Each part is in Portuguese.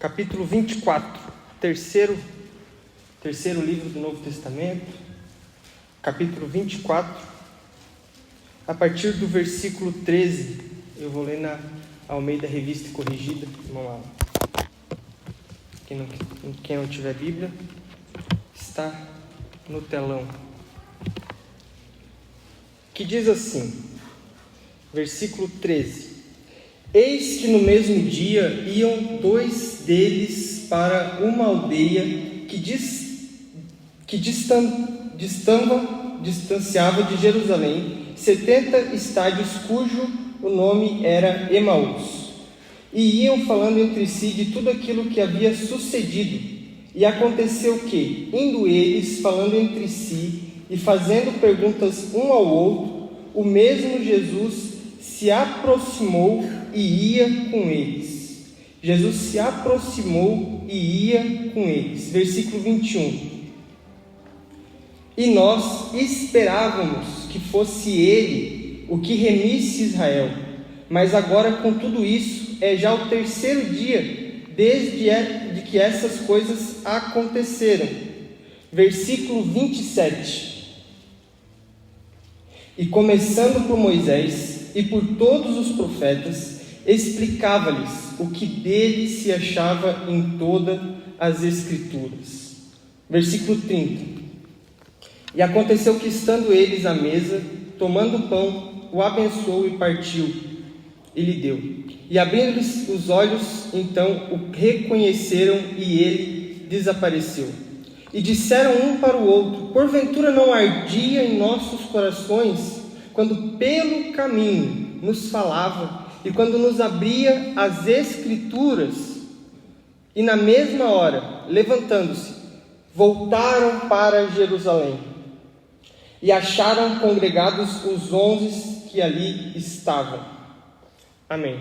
capítulo 24, terceiro livro do Novo Testamento, capítulo 24, a partir do versículo 13, eu vou ler na Almeida Revista e Corrigida. Vamos lá. Quem não tiver Bíblia, está no telão. Que diz assim, versículo 13: Eis que no mesmo dia iam dois deles para uma aldeia que distanciava de Jerusalém 70 estádios, cujo o nome era Emaús. E iam falando entre si de tudo aquilo que havia sucedido. E aconteceu que, indo eles falando entre si e fazendo perguntas um ao outro, o mesmo Jesus se aproximou e ia com eles. Jesus se aproximou e ia com eles. Versículo 21. E nós esperávamos que fosse ele o que remisse Israel. Mas agora, com tudo isso, é já o terceiro dia desde que essas coisas aconteceram. Versículo 27. E começando por Moisés e por todos os profetas, explicava-lhes o que dele se achava em todas as Escrituras. Versículo 30. E aconteceu que, estando eles à mesa, tomando o pão, o abençoou e partiu, e lhe deu. E abrindo-lhes os olhos, então o reconheceram, e ele desapareceu. E disseram um para o outro: porventura não ardia em nossos corações, quando pelo caminho nos falava, e quando nos abria as Escrituras? E na mesma hora, levantando-se, voltaram para Jerusalém, e acharam congregados os 11 que ali estavam. Amém.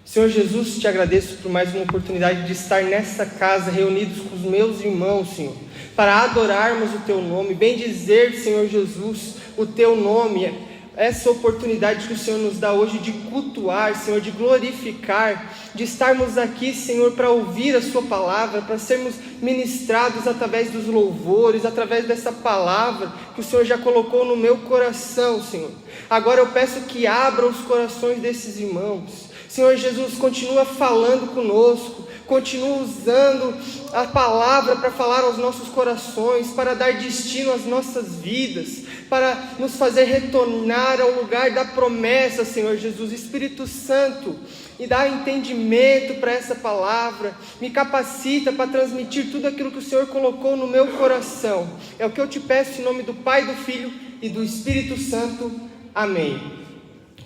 Senhor Jesus, te agradeço por mais uma oportunidade de estar nessa casa, reunidos com os meus irmãos, Senhor, para adorarmos o Teu nome, bendizer, Senhor Jesus, o Teu nome, essa oportunidade que o Senhor nos dá hoje de cultuar, Senhor, de glorificar, de estarmos aqui, Senhor, para ouvir a Sua palavra, para sermos ministrados através dos louvores, através dessa palavra que o Senhor já colocou no meu coração, Senhor. Agora eu peço que abra os corações desses irmãos. Senhor Jesus, continua falando conosco, continua usando a palavra para falar aos nossos corações, para dar destino às nossas vidas, para nos fazer retornar ao lugar da promessa, Senhor Jesus. Espírito Santo, me dá entendimento para essa palavra, me capacita para transmitir tudo aquilo que o Senhor colocou no meu coração. É o que eu te peço em nome do Pai, do Filho e do Espírito Santo. Amém.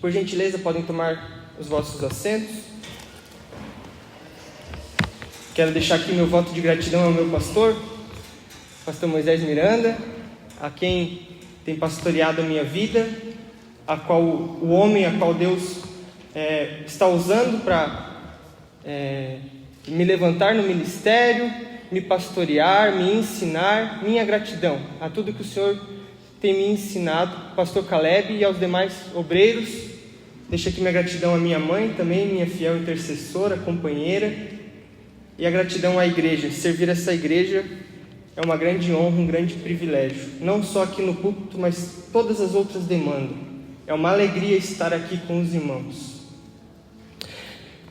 Por gentileza, podem tomar os vossos assentos. Quero deixar aqui meu voto de gratidão ao meu pastor Moisés Miranda, a quem tem pastoreado a minha vida, a qual Deus está usando para me levantar no ministério, me pastorear, me ensinar. Minha gratidão a tudo que o Senhor tem me ensinado, pastor Caleb e aos demais obreiros. Deixo aqui minha gratidão à minha mãe também, minha fiel intercessora, companheira, e a gratidão à igreja. Servir essa igreja é uma grande honra, um grande privilégio, não só aqui no púlpito, mas todas as outras demandam. É uma alegria estar aqui com os irmãos.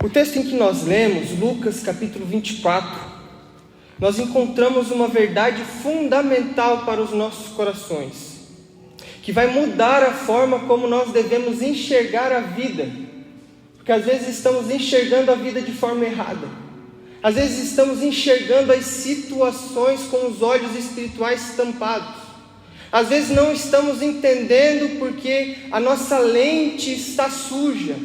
O texto em que nós lemos, Lucas capítulo 24, nós encontramos uma verdade fundamental para os nossos corações, que vai mudar a forma como nós devemos enxergar a vida, porque às vezes estamos enxergando a vida de forma errada, às vezes estamos enxergando as situações com os olhos espirituais tampados, às vezes não estamos entendendo porque a nossa lente está suja,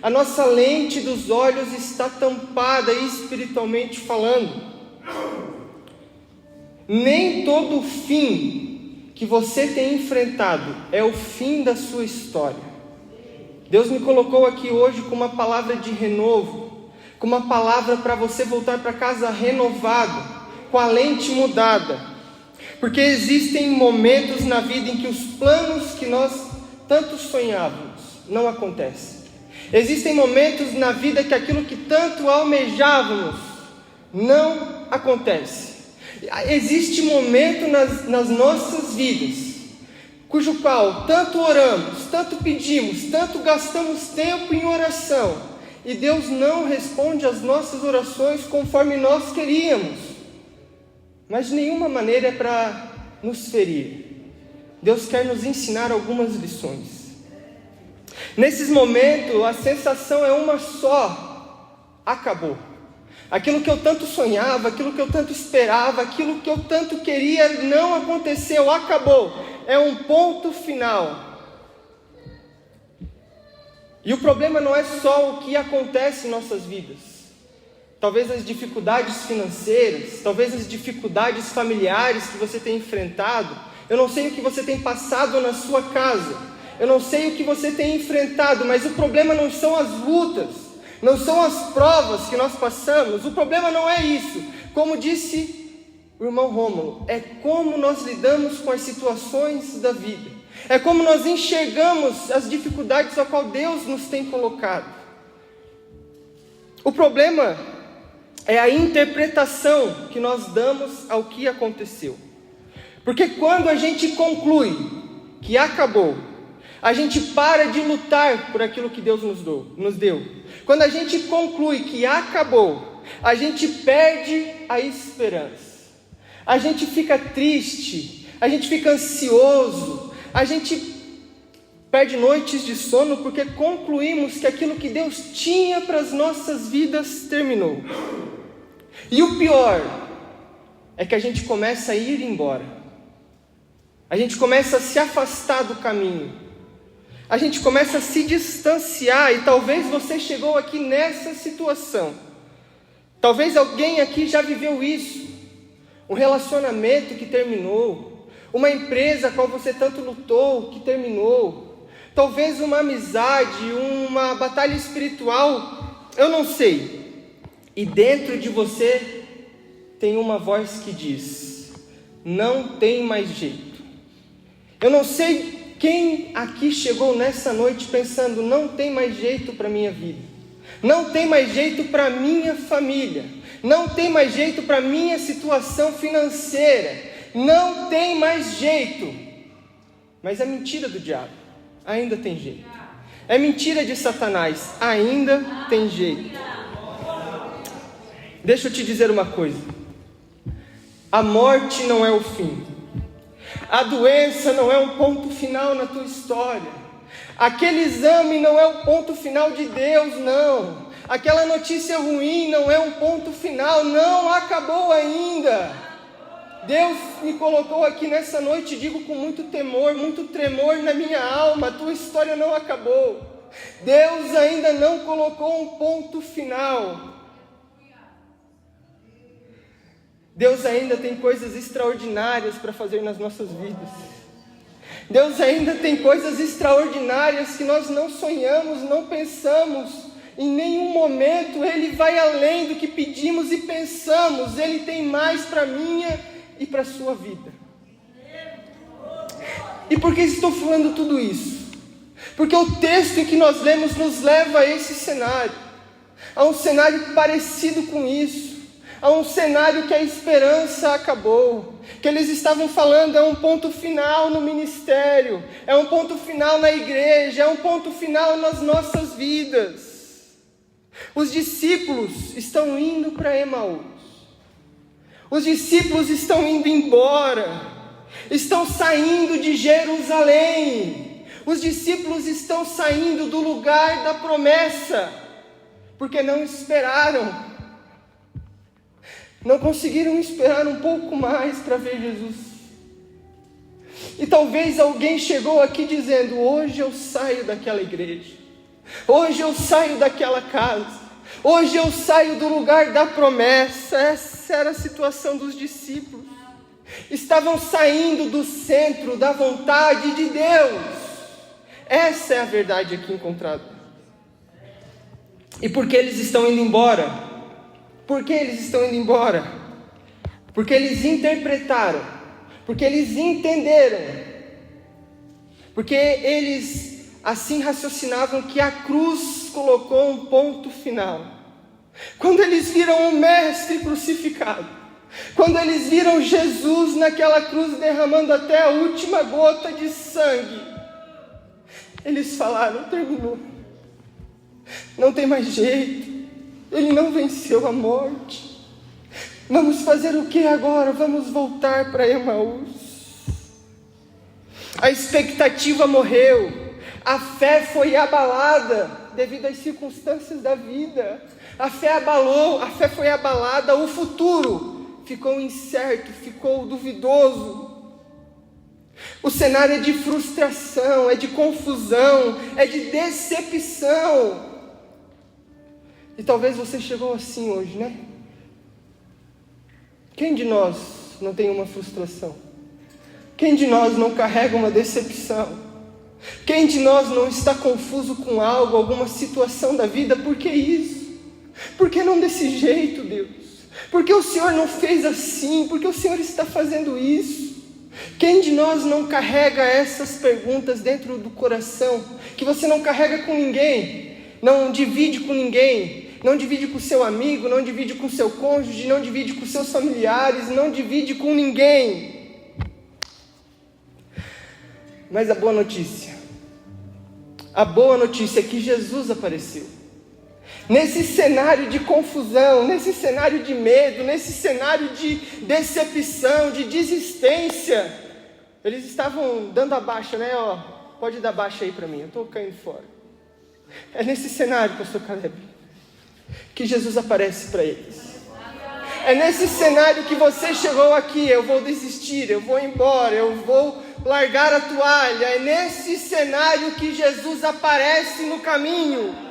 a nossa lente dos olhos está tampada espiritualmente falando. Nem todo fim que você tem enfrentado é o fim da sua história. Deus me colocou aqui hoje com uma palavra de renovo, com uma palavra para você voltar para casa renovado, com a lente mudada, porque existem momentos na vida em que os planos que nós tanto sonhávamos não acontecem. Existem momentos na vida que aquilo que tanto almejávamos não acontece. Existe momento nas nossas vidas, cujo qual tanto oramos, tanto pedimos, tanto gastamos tempo em oração, e Deus não responde às nossas orações conforme nós queríamos. Mas de nenhuma maneira é para nos ferir. Deus quer nos ensinar algumas lições. Nesses momentos, a sensação é uma só: acabou. Aquilo que eu tanto sonhava, aquilo que eu tanto esperava, aquilo que eu tanto queria não aconteceu, acabou. É um ponto final. E o problema não é só o que acontece em nossas vidas. Talvez as dificuldades financeiras, talvez as dificuldades familiares que você tem enfrentado. Eu não sei o que você tem passado na sua casa. Eu não sei o que você tem enfrentado, mas o problema não são as lutas, não são as provas que nós passamos. O problema não é isso. Como disse o irmão Rômulo, é como nós lidamos com as situações da vida. É como nós enxergamos as dificuldades a qual Deus nos tem colocado. O problema é a interpretação que nós damos ao que aconteceu. Porque quando a gente conclui que acabou, a gente para de lutar por aquilo que Deus nos deu. Quando a gente conclui que acabou, a gente perde a esperança. A gente fica triste, a gente fica ansioso, a gente perde noites de sono porque concluímos que aquilo que Deus tinha para as nossas vidas terminou. E o pior é que a gente começa a ir embora. A gente começa a se afastar do caminho. A gente começa a se distanciar, e talvez você chegou aqui nessa situação. Talvez alguém aqui já viveu isso. Um relacionamento que terminou. Uma empresa a qual você tanto lutou, que terminou. Talvez uma amizade, uma batalha espiritual, eu não sei. E dentro de você tem uma voz que diz: não tem mais jeito. Eu não sei quem aqui chegou nessa noite pensando: não tem mais jeito para a minha vida, não tem mais jeito para a minha família, não tem mais jeito para a minha situação financeira, não tem mais jeito. Mas é mentira do diabo, ainda tem jeito. É mentira de Satanás, ainda tem jeito. Deixa eu te dizer uma coisa: a morte não é o fim. A doença não é um ponto final na tua história. Aquele exame não é o ponto final de Deus, não. Aquela notícia ruim não é um ponto final, não acabou ainda. Deus me colocou aqui nessa noite, digo com muito temor, muito tremor na minha alma: a tua história não acabou. Deus ainda não colocou um ponto final. Deus ainda tem coisas extraordinárias para fazer nas nossas vidas. Deus ainda tem coisas extraordinárias que nós não sonhamos, não pensamos. Em nenhum momento Ele vai além do que pedimos e pensamos. Ele tem mais para a minha e para a sua vida. E por que estou falando tudo isso? Porque o texto em que nós lemos nos leva a esse cenário. A um cenário parecido com isso. Há um cenário que a esperança acabou, que eles estavam falando é um ponto final no ministério, é um ponto final na igreja, é um ponto final nas nossas vidas. Os discípulos estão indo para Emaús, os discípulos estão indo embora, estão saindo de Jerusalém, os discípulos estão saindo do lugar da promessa, porque não esperaram. Não conseguiram esperar um pouco mais para ver Jesus. E talvez alguém chegou aqui dizendo: hoje eu saio daquela igreja, hoje eu saio daquela casa, hoje eu saio do lugar da promessa. Essa era a situação dos discípulos. Estavam saindo do centro da vontade de Deus. Essa é a verdade aqui encontrada. E por que eles estão indo embora? Por que eles estão indo embora? Porque eles interpretaram, porque eles entenderam, porque eles assim raciocinavam que a cruz colocou um ponto final. Quando eles viram o Mestre crucificado, quando eles viram Jesus naquela cruz derramando até a última gota de sangue, eles falaram: terminou, não tem mais jeito, ele não venceu a morte. Vamos fazer o que agora? Vamos voltar para Emaús. A expectativa morreu, a fé foi abalada devido às circunstâncias da vida. A fé abalou, a fé foi abalada, o futuro ficou incerto, ficou duvidoso. O cenário é de frustração, é de confusão, é de decepção. E talvez você chegou assim hoje, né? Quem de nós não tem uma frustração? Quem de nós não carrega uma decepção? Quem de nós não está confuso com algo, alguma situação da vida? Por que isso? Por que não desse jeito, Deus? Por que o Senhor não fez assim? Por que o Senhor está fazendo isso? Quem de nós não carrega essas perguntas dentro do coração, que você não carrega com ninguém, não divide com ninguém, não divide com seu amigo, não divide com seu cônjuge, não divide com seus familiares, não divide com ninguém? Mas a boa notícia é que Jesus apareceu. Nesse cenário de confusão, nesse cenário de medo, nesse cenário de decepção, de desistência, eles estavam dando a baixa, né? Pode dar baixa aí para mim, eu estou caindo fora. É nesse cenário, pastor Caleb, que Jesus aparece para eles. É nesse cenário que você chegou aqui: eu vou desistir, eu vou embora, eu vou largar a toalha. É nesse cenário que Jesus aparece no caminho.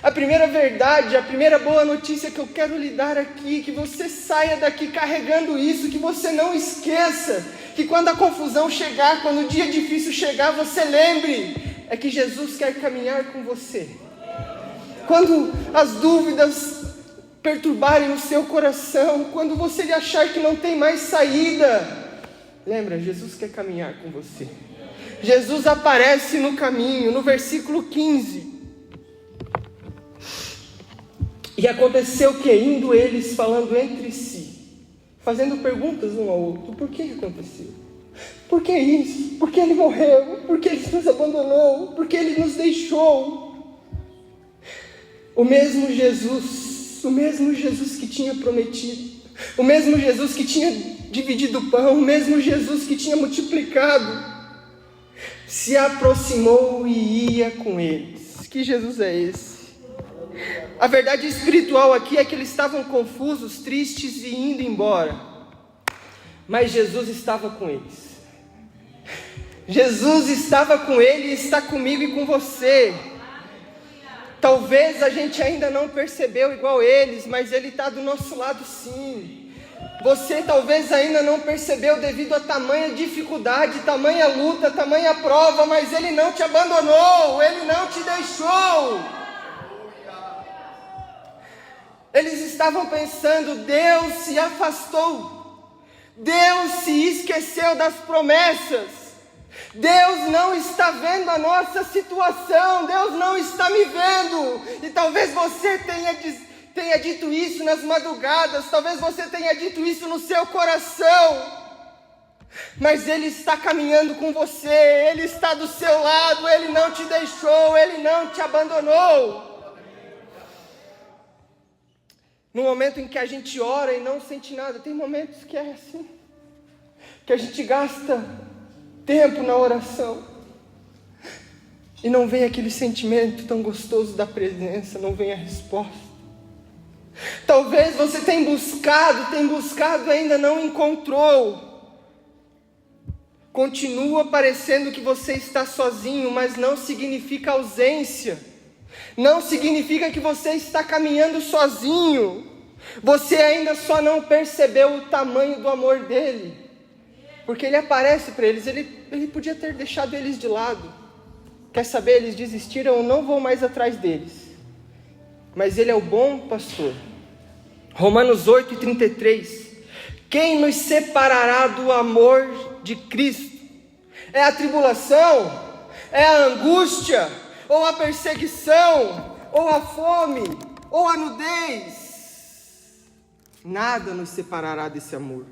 A primeira verdade, a primeira boa notícia que eu quero lhe dar aqui, que você saia daqui carregando isso, que você não esqueça, que quando a confusão chegar, quando o dia difícil chegar, você lembre, é que Jesus quer caminhar com você. Quando as dúvidas perturbarem o seu coração, quando você achar que não tem mais saída, lembra, Jesus quer caminhar com você. Jesus aparece no caminho, no versículo 15. E aconteceu que, indo eles falando entre si, fazendo perguntas um ao outro: por que aconteceu? Por que isso? Por que ele morreu? Por que ele nos abandonou? Por que ele nos deixou? O mesmo Jesus que tinha prometido, o mesmo Jesus que tinha dividido o pão, o mesmo Jesus que tinha multiplicado, se aproximou e ia com eles. Que Jesus é esse? A verdade espiritual aqui é que eles estavam confusos, tristes e indo embora, mas Jesus estava com eles. Jesus estava com ele e está comigo e com você. Talvez a gente ainda não percebeu igual eles, mas ele está do nosso lado sim. Você talvez ainda não percebeu devido a tamanha dificuldade, tamanha luta, tamanha prova, mas ele não te abandonou, ele não te deixou. Eles estavam pensando: Deus se afastou, Deus se esqueceu das promessas, Deus não está vendo a nossa situação, Deus não está me vendo. E talvez você tenha dito isso nas madrugadas, talvez você tenha dito isso no seu coração, mas Ele está caminhando com você, Ele está do seu lado, Ele não te deixou, Ele não te abandonou. No momento em que a gente ora e não sente nada, tem momentos que é assim, que a gente gasta tempo na oração e não vem aquele sentimento tão gostoso da presença, não vem a resposta. Talvez você tenha buscado e ainda não encontrou. Continua parecendo que você está sozinho, mas não significa ausência. Não significa que você está caminhando sozinho. Você ainda só não percebeu o tamanho do amor dele. Porque ele aparece para eles, ele podia ter deixado eles de lado. Quer saber, eles desistiram, eu não vou mais atrás deles. Mas ele é o bom pastor. Romanos 8:33. Quem nos separará do amor de Cristo? É a tribulação? É a angústia? Ou a perseguição? Ou a fome? Ou a nudez? Nada nos separará desse amor.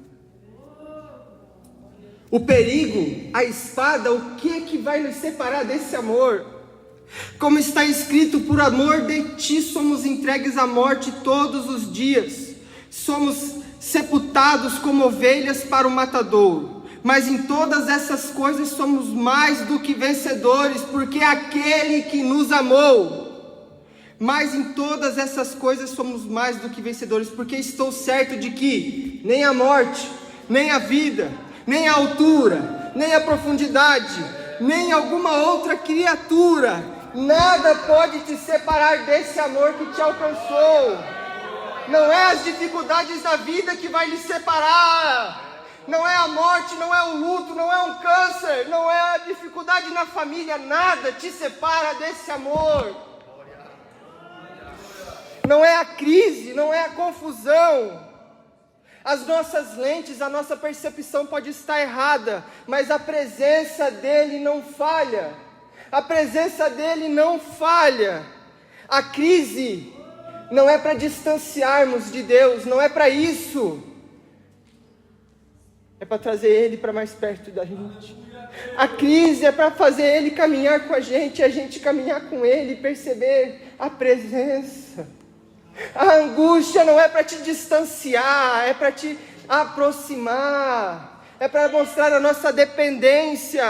O perigo, a espada, o que é que vai nos separar desse amor? Como está escrito, por amor de ti somos entregues à morte todos os dias. Somos sepultados como ovelhas para o matadouro. Mas em todas essas coisas somos mais do que vencedores, porque aquele que nos amou. Mas em todas essas coisas somos mais do que vencedores, porque estou certo de que nem a morte, nem a vida, nem a altura, nem a profundidade, nem alguma outra criatura, nada pode te separar desse amor que te alcançou. Não é as dificuldades da vida que vai lhe separar, não é a morte, não é o luto, não é um câncer, não é a dificuldade na família, nada te separa desse amor. Não é a crise, não é a confusão. As nossas lentes, a nossa percepção pode estar errada, mas a presença dele não falha. A presença dele não falha. A crise não é para distanciarmos de Deus, não é para isso. É para trazer ele para mais perto da gente. A crise é para fazer ele caminhar com a gente caminhar com ele e perceber a presença. A angústia não é para te distanciar, é para te aproximar, é para mostrar a nossa dependência.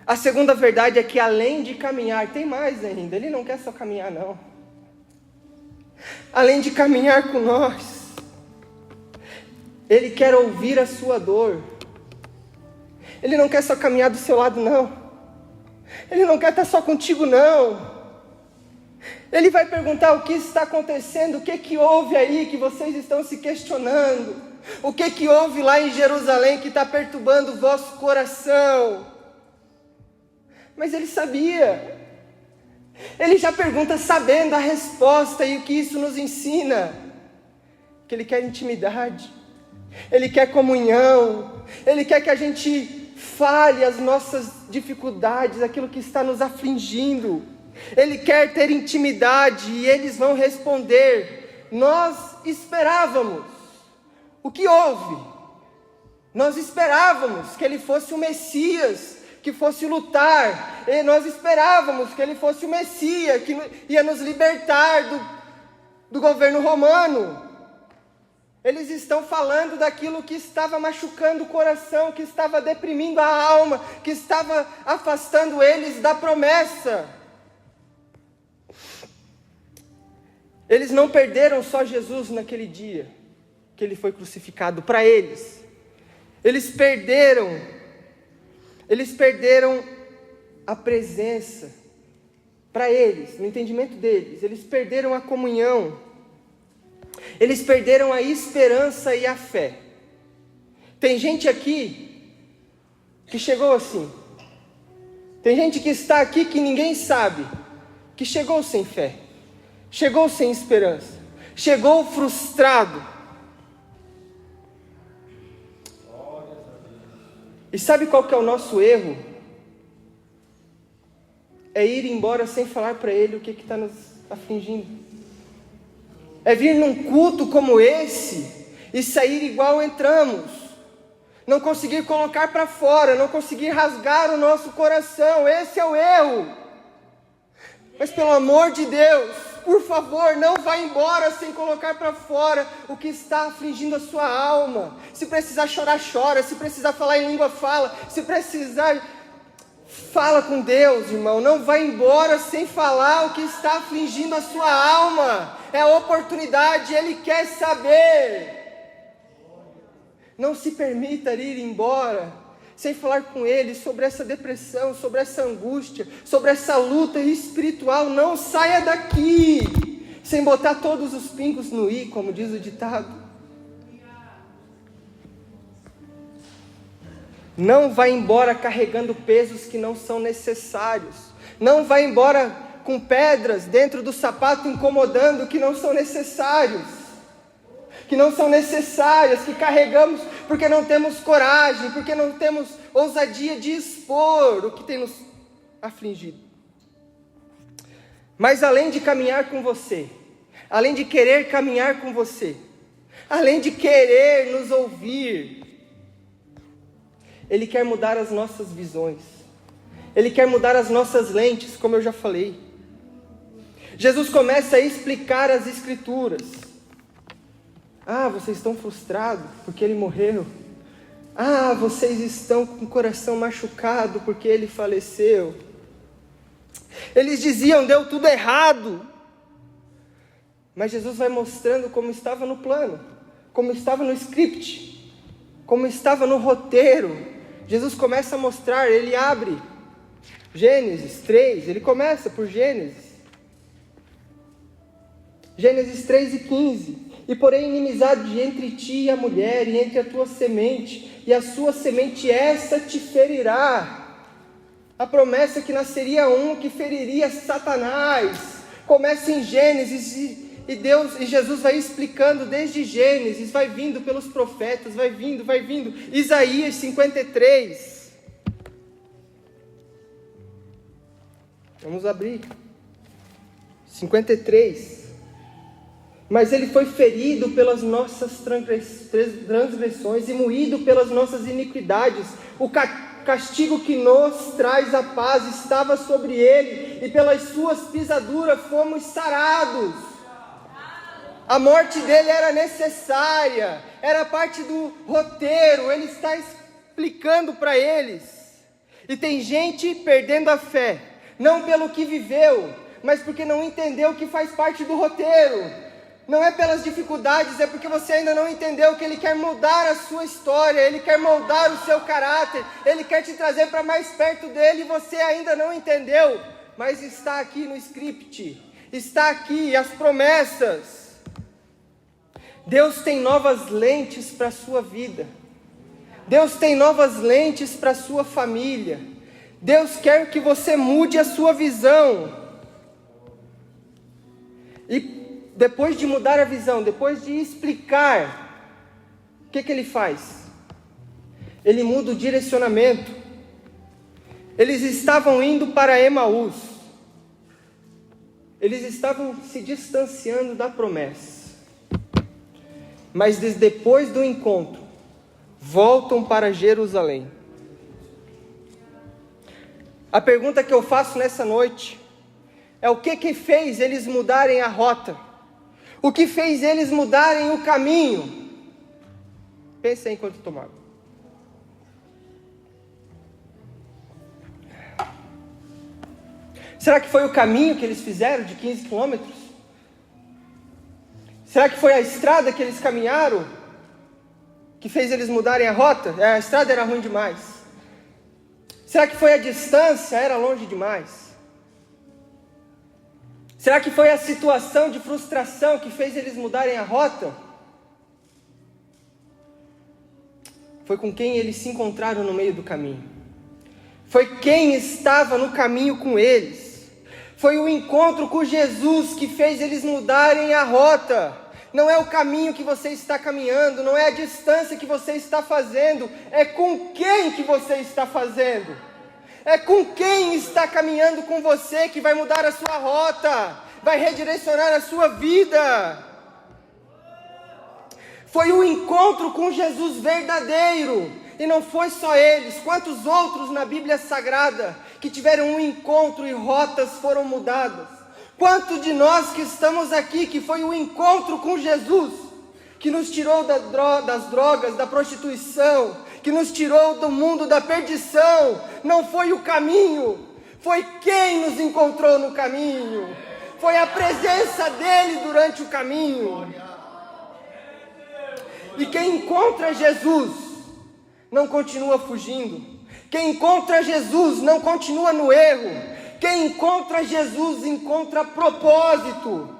A segunda verdade é que além de caminhar, tem mais ainda, ele não quer só caminhar não. Além de caminhar com nós, ele quer ouvir a sua dor. Ele não quer só caminhar do seu lado não. Ele não quer estar só contigo não. Ele vai perguntar o que está acontecendo, o que houve aí que vocês estão se questionando. O que houve lá em Jerusalém que está perturbando o vosso coração. Mas ele sabia. Ele já pergunta sabendo a resposta, e o que isso nos ensina? Que ele quer intimidade, ele quer comunhão, ele quer que a gente fale as nossas dificuldades, aquilo que está nos afligindo. Ele quer ter intimidade e eles vão responder: nós esperávamos. O que houve? Nós esperávamos que ele fosse o Messias, que fosse lutar, e nós esperávamos que ele fosse o Messias, que ia nos libertar do governo romano. Eles estão falando daquilo que estava machucando o coração, que estava deprimindo a alma, que estava afastando eles da promessa. Eles não perderam só Jesus naquele dia que ele foi crucificado. Para eles, eles perderam a presença. Para eles, no entendimento deles, eles perderam a comunhão. Eles perderam a esperança e a fé. Tem gente aqui que chegou assim. Tem gente que está aqui que ninguém sabe, que chegou sem fé, chegou sem esperança, chegou frustrado. E sabe qual que é o nosso erro? É ir embora sem falar para ele o que está nos afligindo. É vir num culto como esse e sair igual entramos. Não conseguir colocar para fora, não conseguir rasgar o nosso coração. Esse é o erro. Mas pelo amor de Deus, por favor, não vá embora sem colocar para fora o que está afligindo a sua alma. Se precisar chorar, chora. Se precisar falar em língua, fala. Se precisar, fala com Deus, irmão. Não vá embora sem falar o que está afligindo a sua alma. É a oportunidade, Ele quer saber. Não se permita ir embora sem falar com Ele sobre essa depressão, sobre essa angústia, sobre essa luta espiritual. Não saia daqui sem botar todos os pingos no i, como diz o ditado. Não vá embora carregando pesos que não são necessários. Não vá embora com pedras dentro do sapato incomodando que não são necessários. que não são necessárias, que carregamos porque não temos coragem, porque não temos ousadia de expor o que tem nos afligido. Mas além de caminhar com você, além de querer caminhar com você, além de querer nos ouvir, Ele quer mudar as nossas visões, Ele quer mudar as nossas lentes, como eu já falei. Jesus começa a explicar as Escrituras. Vocês estão frustrados porque Ele morreu. Vocês estão com o coração machucado porque Ele faleceu. Eles diziam, deu tudo errado. Mas Jesus vai mostrando como estava no plano, como estava no script, como estava no roteiro. Jesus começa a mostrar, Ele abre Gênesis 3, Ele começa por Gênesis 3 e 15. E porém inimizade entre ti e a mulher, e entre a tua semente, e a sua semente essa te ferirá. A promessa que nasceria um que feriria Satanás. Começa em Gênesis e Jesus vai explicando desde Gênesis, vai vindo pelos profetas, vai vindo. Isaías 53. Vamos abrir. 53. Mas Ele foi ferido pelas nossas transgressões e moído pelas nossas iniquidades. O castigo que nos traz a paz estava sobre Ele, e pelas suas pisaduras fomos sarados. A morte dele era necessária, era parte do roteiro. Ele está explicando para eles. E tem gente perdendo a fé, não pelo que viveu, mas porque não entendeu que faz parte do roteiro. Não é pelas dificuldades, é porque você ainda não entendeu que Ele quer mudar a sua história, Ele quer moldar o seu caráter, Ele quer te trazer para mais perto dEle, e você ainda não entendeu, mas está aqui no script, está aqui as promessas. Deus tem novas lentes para a sua vida, Deus tem novas lentes para a sua família, Deus quer que você mude a sua visão. E depois de mudar a visão, depois de explicar, o que Ele faz? Ele muda o direcionamento. Eles estavam indo para Emaús. Eles estavam se distanciando da promessa. Mas depois do encontro, voltam para Jerusalém. A pergunta que eu faço nessa noite é: o que fez eles mudarem a rota? O que fez eles mudarem o caminho? Pense aí enquanto tomava. Será que foi o caminho que eles fizeram de 15 quilômetros? Será que foi a estrada que eles caminharam que fez eles mudarem a rota? A estrada era ruim demais. Será que foi a distância? Era longe demais. Será que foi a situação de frustração que fez eles mudarem a rota? Foi com quem eles se encontraram no meio do caminho. Foi quem estava no caminho com eles. Foi o encontro com Jesus que fez eles mudarem a rota. Não é o caminho que você está caminhando, não é a distância que você está fazendo, é com quem que você está fazendo. É com quem está caminhando com você que vai mudar a sua rota, vai redirecionar a sua vida. Foi o encontro com Jesus verdadeiro, e não foi só eles. Quantos outros na Bíblia Sagrada que tiveram um encontro e rotas foram mudadas? Quantos de nós que estamos aqui que foi o encontro com Jesus, que nos tirou das drogas, da prostituição, que nos tirou do mundo da perdição? Não foi o caminho, foi quem nos encontrou no caminho, foi a presença dele durante o caminho. E quem encontra Jesus não continua fugindo, quem encontra Jesus não continua no erro, quem encontra Jesus encontra propósito.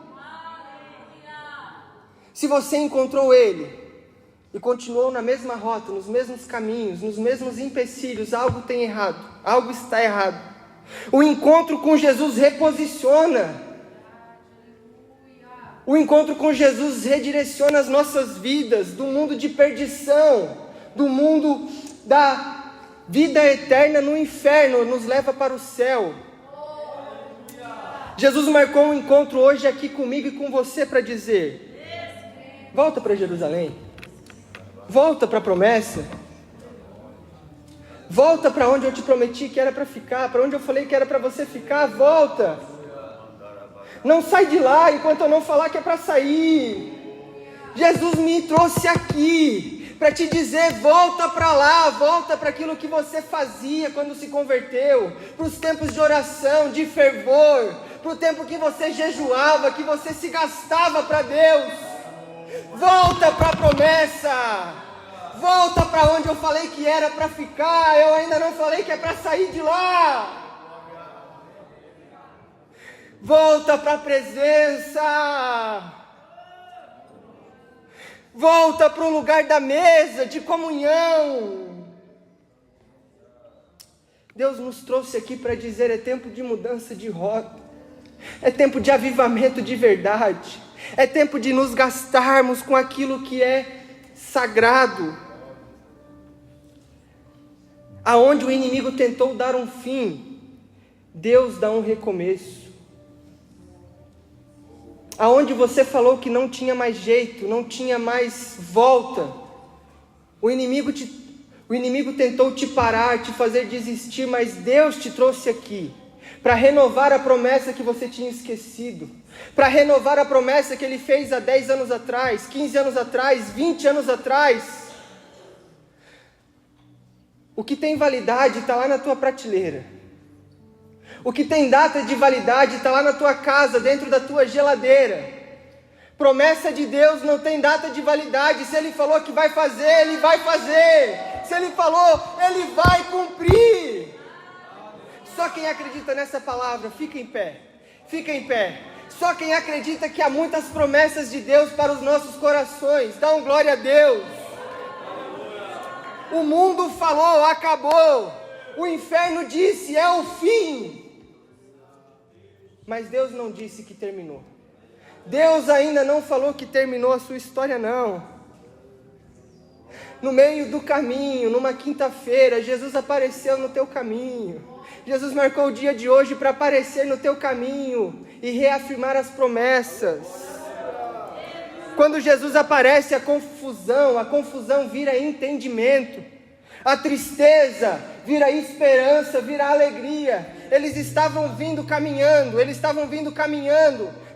Se você encontrou Ele e continuou na mesma rota, nos mesmos caminhos, nos mesmos empecilhos, algo tem errado, algo está errado. O encontro com Jesus reposiciona. O encontro com Jesus redireciona as nossas vidas do mundo de perdição, do mundo da vida eterna no inferno, nos leva para o céu. Jesus marcou um encontro hoje aqui comigo e com você para dizer: volta para Jerusalém, volta para a promessa, volta para onde eu te prometi que era para ficar, para onde eu falei que era para você ficar, volta. Não sai de lá enquanto eu não falar que é para sair. Jesus me trouxe aqui para te dizer: volta para lá, volta para aquilo que você fazia quando se converteu, para os tempos de oração, de fervor, para o tempo que você jejuava, que você se gastava para Deus. Volta para a promessa, volta para onde eu falei que era para ficar, eu ainda não falei que é para sair de lá. Volta para a presença, volta para o lugar da mesa de comunhão. Deus nos trouxe aqui para dizer: é tempo de mudança de rota, é tempo de avivamento de verdade, é tempo de nos gastarmos com aquilo que é sagrado. Aonde o inimigo tentou dar um fim, Deus dá um recomeço. Aonde você falou que não tinha mais jeito, não tinha mais volta, o inimigo tentou te parar, te fazer desistir, mas Deus te trouxe aqui para renovar a promessa que você tinha esquecido, para renovar a promessa que Ele fez há 10 anos atrás, 15 anos atrás, 20 anos atrás. O que tem validade está lá na tua prateleira. O que tem data de validade está lá na tua casa, dentro da tua geladeira. Promessa de Deus não tem data de validade. Se Ele falou que vai fazer, Ele vai fazer. Se Ele falou, Ele vai cumprir. Só quem acredita nessa palavra, fica em pé. Fica em pé. Só quem acredita que há muitas promessas de Deus para os nossos corações, dá um glória a Deus. O mundo falou, acabou. O inferno disse, é o fim. Mas Deus não disse que terminou. Deus ainda não falou que terminou a sua história, não. No meio do caminho, numa quinta-feira, Jesus apareceu no teu caminho. Jesus marcou o dia de hoje para aparecer no teu caminho e reafirmar as promessas. Quando Jesus aparece, a confusão vira entendimento. A tristeza vira esperança, vira alegria. Eles estavam vindo caminhando,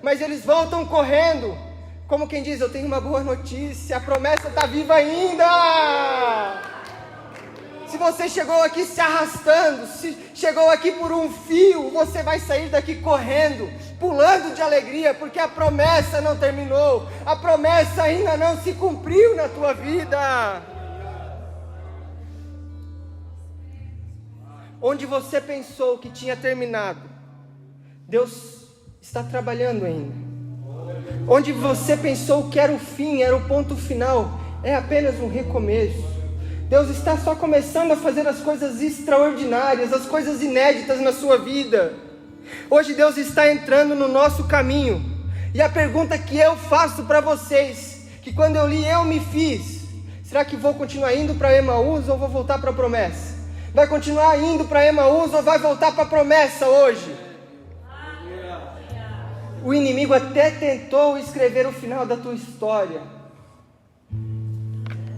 mas eles voltam correndo. Como quem diz, eu tenho uma boa notícia, a promessa está viva ainda. Se você chegou aqui se arrastando, se chegou aqui por um fio, você vai sair daqui correndo, pulando de alegria, porque a promessa não terminou, a promessa ainda não se cumpriu na tua vida. Onde você pensou que tinha terminado, Deus está trabalhando ainda. Onde você pensou que era o fim, era o ponto final, é apenas um recomeço. Deus está só começando a fazer as coisas extraordinárias, as coisas inéditas na sua vida. Hoje Deus está entrando no nosso caminho. E a pergunta que eu faço para vocês, que quando eu li eu me fiz: será que vou continuar indo para Emaús ou vou voltar para a promessa? Vai continuar indo para Emaús ou vai voltar para a promessa hoje? O inimigo até tentou escrever o final da tua história.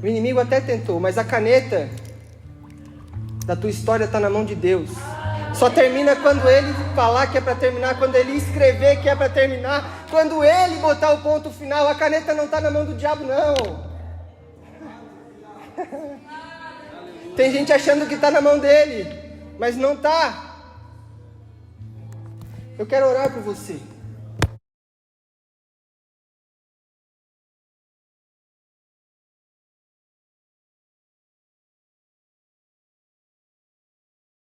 O inimigo até tentou, mas a caneta da tua história está na mão de Deus. Só termina quando Ele falar que é para terminar, quando Ele escrever que é para terminar, quando Ele botar o ponto final. A caneta não está na mão do diabo, não. Tem gente achando que está na mão dele, mas não está. Eu quero orar por você.